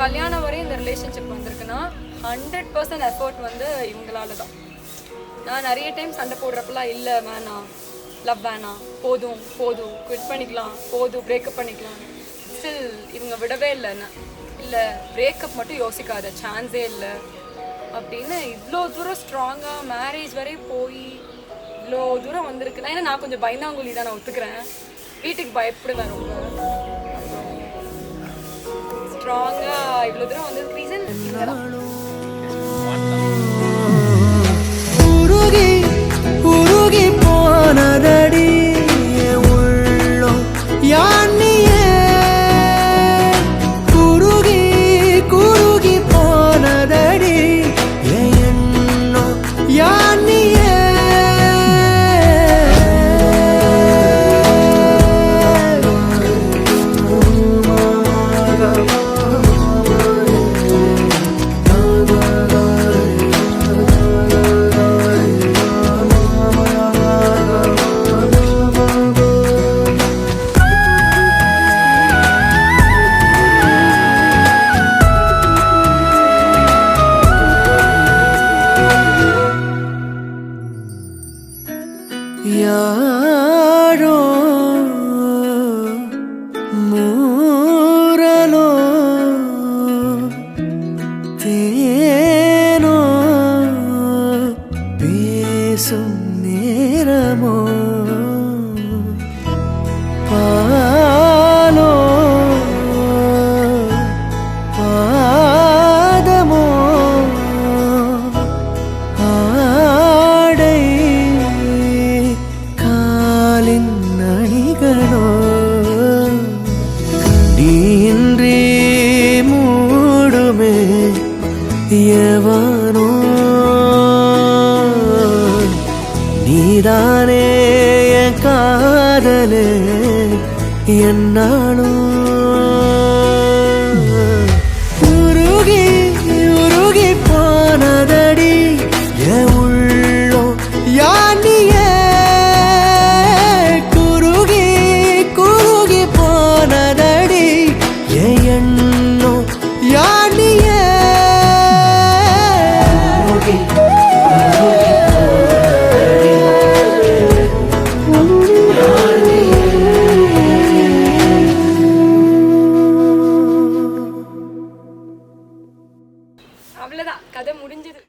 கல்யாணம் வரையும் இந்த ரிலேஷன்ஷிப் வந்திருக்குன்னா 100% எஃபர்ட் வந்து இவங்களால தான். நான் நிறைய டைம் சண்டை போடுறப்பெல்லாம் இல்லை வேணாம், லவ் வேணாம், போதும் போதும், குவிட் பண்ணிக்கலாம், போதும் பிரேக்கப் பண்ணிக்கலாம், ஸ்டில் இவங்க விடவே இல்லைன்னு. இல்லை பிரேக்கப் மட்டும் யோசிக்காத, சான்ஸே இல்லை அப்படின்னு இவ்வளோ தூரம் ஸ்ட்ராங்காக மேரேஜ் வரை போய் இவ்வளோ தூரம் வந்திருக்குன்னா, ஏன்னா நான் கொஞ்சம் பயந்தாங்குழி தான், நான் ஒத்துக்கிறேன். வீட்டுக்கு பயப்படுவேன் ரொம்ப. ஸ்ட்ராங்காக இவ்வளோ தூரம் வந்ததுக்கு ரீசன் இவங்க தான். உருகி போனதடி உள்ளம் யானியே, குருகி குருகி போனதடி எண்ணம் யானியே. யாரோ மூரலோ தேனோ பேசும் நேரமோ, பாலோ பாதமோ ஆடை அணிகளோ, கண்டின்றி மூடுமே எவனோ, நீதானே என் காதலே என்னாலும். உருகி உருகி போனதடி என் உள்ளம் யானியே, எண்ணம் யானியே. அவ்வளவுதான், கதை முடிஞ்சது.